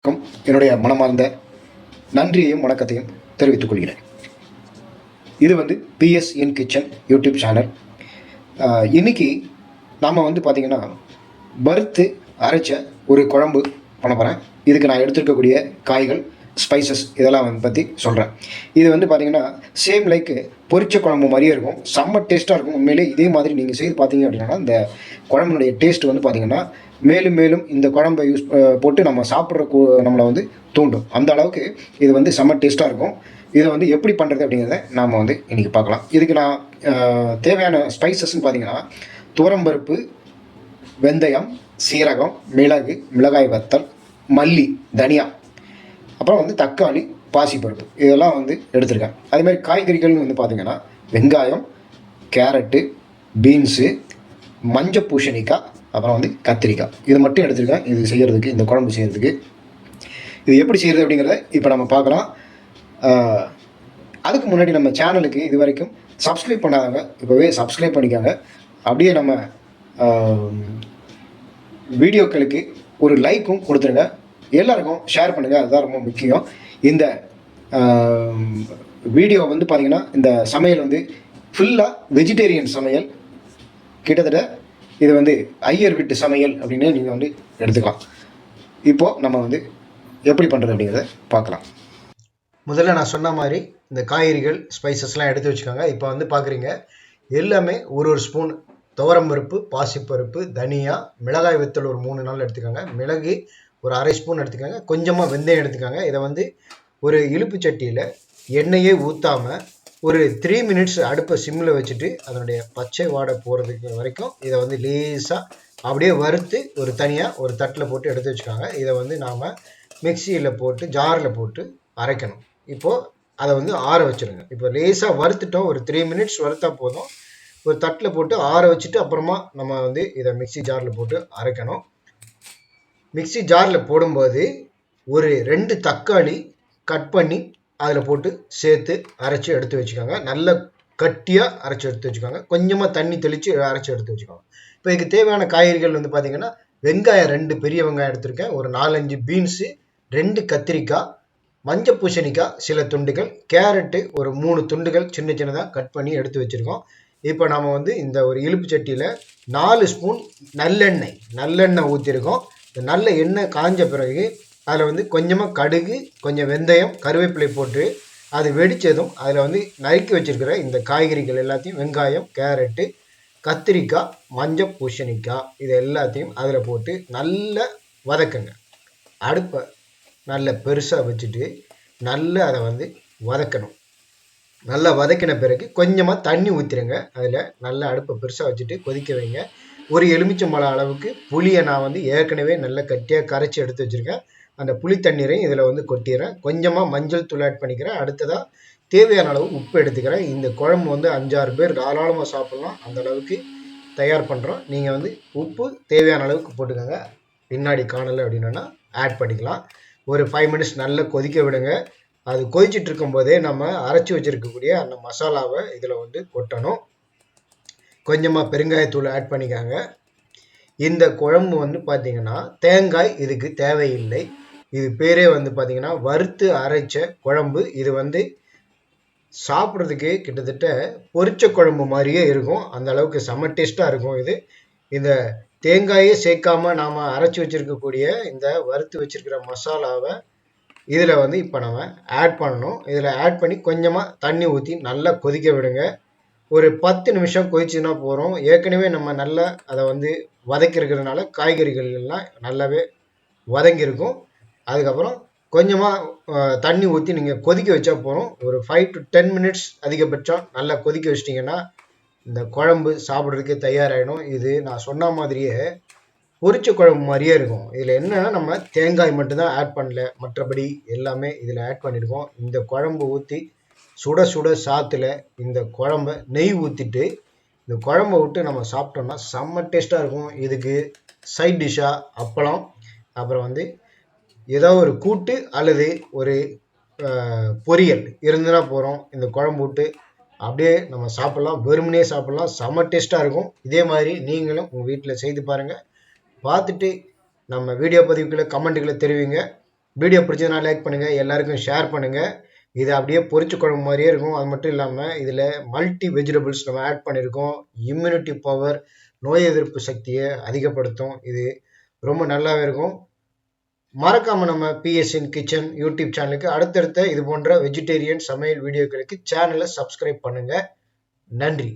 என்னுடைய மனமார்ந்த நன்றியையும் வணக்கத்தையும் தெரிவித்துக் கொள்கிறேன். இது பிஎஸ் இன் கிச்சன் யூடியூப் சேனல். இன்னைக்கு நாம் பார்த்தீங்கன்னா வறுத்து அரைச்ச ஒரு குழம்பு பண்ண போகிறேன். இதுக்கு நான் எடுத்துருக்கக்கூடிய காய்கள், ஸ்பைசஸ் இதெல்லாம் பற்றி சொல்கிறேன். இது பார்த்தீங்கன்னா சேம் லைக் பொரிச்ச குழம்பு மாதிரியே இருக்கும், செம்ம டேஸ்ட்டாக இருக்கும். உண்மையிலே இதே மாதிரி நீங்கள் செய்து பார்த்தீங்க அப்படின்னா இந்த குழம்புனுடைய டேஸ்ட் பார்த்தீங்கன்னா மேலும் மேலும் இந்த குழம்பை போட்டு நம்ம சாப்பிட்ற நம்மளை தூண்டும். அந்த அளவுக்கு இது செம்ம டேஸ்ட்டாக இருக்கும். இதை எப்படி பண்ணுறது அப்படிங்கிறத நாம் இன்றைக்கி பார்க்கலாம். இதுக்கு நான் தேவையான ஸ்பைசஸ்ன்னு பார்த்தீங்கன்னா துவரம்பருப்பு, வெந்தயம், சீரகம், மிளகு, மிளகாய் வத்தல், மல்லி, தனியா, அப்புறம் தக்காளி, பாசிப்பருப்பு இதெல்லாம் எடுத்திருக்கேன். அதேமாதிரி காய்கறிகள்னு பார்த்தீங்கன்னா வெங்காயம், கேரட்டு, பீன்ஸு, மஞ்சள் பூசணிக்காய், அப்புறம் கத்திரிக்காய், இது மட்டும் எடுத்துருக்கேன். இது செய்கிறதுக்கு, இந்த குழம்பு செய்கிறதுக்கு. இது எப்படி செய்கிறது அப்படிங்கிறத இப்போ நம்ம பார்க்கலாம். அதுக்கு முன்னாடி நம்ம சேனலுக்கு இது வரைக்கும் சப்ஸ்கிரைப் பண்ணாதவங்க இப்போவே சப்ஸ்கிரைப் பண்ணிக்காங்க. அப்படியே நம்ம வீடியோக்களுக்கு ஒரு லைக்கும் கொடுத்துருங்க. எல்லாருக்கும் ஷேர் பண்ணுங்கள், அதுதான் ரொம்ப முக்கியம். இந்த வீடியோ பார்த்திங்கன்னா இந்த சமையல் ஃபுல்லாக வெஜிடேரியன் சமையல். கிட்டத்தட்ட இது ஐயர் வீட்டு சமையல் அப்படின்னு நீங்கள் எடுத்துக்கலாம். இப்போது நம்ம எப்படி பண்ணுறது அப்படிங்கிறத பார்க்கலாம். முதல்ல நான் சொன்ன மாதிரி இந்த காய்கறிகள், ஸ்பைசஸ்லாம் எடுத்து வச்சுக்கோங்க. இப்போ பார்க்குறீங்க எல்லாமே ஒரு ஸ்பூன் துவரம்பருப்பு, பாசிப்பருப்பு, தனியா, மிளகாய் வத்தல் ஒரு 3 நாள் எடுத்துக்கோங்க. மிளகு ஒரு அரை ஸ்பூன் எடுத்துக்கோங்க. கொஞ்சமாக வெந்தயம் எடுத்துக்கோங்க. இதை ஒரு இழுப்பு சட்டியில் எண்ணெயே ஊற்றாமல் ஒரு 3 மினிட்ஸ் அடுப்பை சிம்மில் வச்சுட்டு அதனுடைய பச்சை வாடை போகிறதுக்கு வரைக்கும் இதை லேசாக அப்படியே வறுத்து ஒரு தனியாக ஒரு தட்டில் போட்டு எடுத்து வச்சுக்காங்க. இதை நாம் மிக்சியில் போட்டு ஜாரில் போட்டு அரைக்கணும். இப்போது அதை ஆற வச்சுருங்க. இப்போ லேசாக வறுத்துட்டோம், ஒரு 3 மினிட்ஸ் வறுத்தா போதும். ஒரு தட்டில் போட்டு ஆற வச்சுட்டு அப்புறமா நம்ம இதை மிக்சி ஜாரில் போட்டு அரைக்கணும். மிக்சி ஜாரில் போடும்போது ஒரு 2 தக்காளி கட் பண்ணி அதில் போட்டு சேர்த்து அரைச்சி எடுத்து வச்சுக்கோங்க. நல்ல கட்டியாக அரைச்சி எடுத்து வச்சுக்கோங்க. கொஞ்சமாக தண்ணி தெளித்து அரைச்சி எடுத்து வச்சுக்கோங்க. இப்போ இதுக்கு தேவையான காய்கறிகள் பார்த்தீங்கன்னா வெங்காயம் 2 பெரிய வெங்காயம் எடுத்திருக்கேன், ஒரு 4-5 பீன்ஸு, 2 கத்திரிக்காய், மஞ்சள் பூசணிக்காய் சில துண்டுகள், கேரட்டு ஒரு 3 துண்டுகள் சின்ன சின்னதாக கட் பண்ணி எடுத்து வச்சுருக்கோம். இப்போ நம்ம இந்த ஒரு இழுப்பு சட்டியில் 4 ஸ்பூன் நல்லெண்ணெய் ஊற்றிருக்கோம். இந்த நல்ல எண்ணெய் காஞ்ச பிறகு அதில் கொஞ்சமாக கடுகு, கொஞ்சம் வெந்தயம், கருவேப்பிலை போட்டு அது வெடித்ததும் அதில் நறுக்கி வச்சுருக்கிற இந்த காய்கறிகள் எல்லாத்தையும், வெங்காயம், கேரட்டு, கத்திரிக்காய், மஞ்சள் பூசணிக்காய், இது எல்லாத்தையும் அதில் போட்டு நல்லா வதக்குங்க. அடுப்பை நல்ல பெருசாக வச்சுட்டு நல்லா அதை வதக்கணும். நல்லா வதக்கின பிறகு கொஞ்சமாக தண்ணி ஊற்றிடுங்க. அதில் நல்லா அடுப்பை பெருசாக வச்சுட்டு கொதிக்க வைங்க. ஒரு எலுமிச்சம்பழம் அளவுக்கு புளியை நான் ஏற்கனவே நல்லா கட்டியாக கரைச்சி எடுத்து வச்சுருக்கேன். அந்த புளி தண்ணீரையும் இதில் கொட்டிடுறேன். கொஞ்சமாக மஞ்சள் தூள் ஆட் பண்ணிக்கிறேன். அடுத்ததாக தேவையான அளவு உப்பு எடுத்துக்கிறேன். இந்த குழம்பு 5-6 பேர் தாராளமாக சாப்பிட்லாம், அந்த அளவுக்கு தயார் பண்ணுறோம். நீங்கள் உப்பு தேவையான அளவுக்கு போட்டுக்கோங்க. பின்னாடி காணலை அப்படின்னா ஆட் பண்ணிக்கலாம். ஒரு 5 மினிட்ஸ் நல்லா கொதிக்க விடுங்க. அது கொதிச்சுட்டு இருக்கும்போதே நம்ம அரைச்சி வச்சுருக்கக்கூடிய அந்த மசாலாவை இதில் கொட்டணும். கொஞ்சமாக பெருங்காயத்தூள் ஆட் பண்ணிக்காங்க. இந்த குழம்பு பார்த்தீங்கன்னா தேங்காய் இதுக்கு தேவையில்லை. இது பேரே பார்த்தீங்கன்னா வறுத்து அரைச்ச குழம்பு. இது சாப்பிட்றதுக்கு கிட்டத்தட்ட பொரிச்ச குழம்பு மாதிரியே இருக்கும், அந்த அளவுக்கு செம்ம டேஸ்ட்டாக இருக்கும். இந்த தேங்காயே சேர்க்காம நாம் அரைச்சி வச்சுருக்கக்கூடிய இந்த வறுத்து வச்சுருக்கிற மசாலாவை இதில் இப்போ நம்ம ஆட் பண்ணணும். இதில் ஆட் பண்ணி கொஞ்சமாக தண்ணி ஊற்றி நல்லா கொதிக்க விடுங்க. ஒரு 10 நிமிஷம் கொதிச்சுன்னா போகிறோம். ஏற்கனவே நம்ம நல்லா அதை வதக்கிருக்கிறதுனால காய்கறிகள் எல்லாம் நல்லாவே வதங்கியிருக்கும். அதுக்கப்புறம் கொஞ்சமாக தண்ணி ஊற்றி நீங்கள் கொதிக்க வச்சா போகிறோம். ஒரு 5 to 10 மினிட்ஸ் அதிகபட்சம் நல்லா கொதிக்க வச்சிட்டிங்கன்னா இந்த குழம்பு சாப்பிட்றதுக்கு தயாராகிடும். இது நான் சொன்ன மாதிரியே பொரிச்ச குழம்பு மாதிரியே இருக்கும். இதில் என்னென்னா நம்ம தேங்காய் மட்டும்தான் ஆட் பண்ணல, மற்றபடி எல்லாமே இதில் ஆட் பண்ணியிருக்கோம். இந்த குழம்பு ஊற்றி சுட சுட சாத்தில் இந்த குழம்பை நெய் ஊற்றிட்டு இந்த குழம்பை விட்டு நம்ம சாப்பிட்டோம்னா செம்ம டேஸ்ட்டாக இருக்கும். இதுக்கு சைட் டிஷ்ஷாக அப்பளம், அப்புறம் ஏதோ ஒரு கூட்டு அல்லது ஒரு பொரியல் இருந்துன்னா போகிறோம். இந்த குழம்பு விட்டு அப்படியே நம்ம சாப்பிட்லாம், வெறுமனே சாப்பிட்லாம், செம்ம டேஸ்ட்டாக இருக்கும். இதே மாதிரி நீங்களும் உங்கள் வீட்டில் செய்து பாருங்கள். பார்த்துட்டு நம்ம வீடியோ பதிவுகளை கமெண்ட்டுகளை தெரிவிங்க. வீடியோ பிடிச்சதுனா லைக் பண்ணுங்கள், எல்லாருக்கும் ஷேர் பண்ணுங்கள். இது அப்படியே பொரிச்ச குழம்பு மாதிரியே இருக்கும். அது மட்டும் இல்லாமல் இதில் மல்டி வெஜிடபிள்ஸ் நம்ம ஆட் பண்ணியிருக்கோம். இம்யூனிட்டி பவர், நோய் எதிர்ப்பு சக்தியை அதிகப்படுத்தும். இது ரொம்ப நல்லாவே இருக்கும். மறக்காம நம்ம பிஎஸ்என் கிச்சன் யூடியூப் சேனலுக்கு அடுத்தடுத்த இது போன்ற வெஜிடேரியன் சமையல் வீடியோக்களுக்கு சேனலை சப்ஸ்கிரைப் பண்ணுங்க. நன்றி.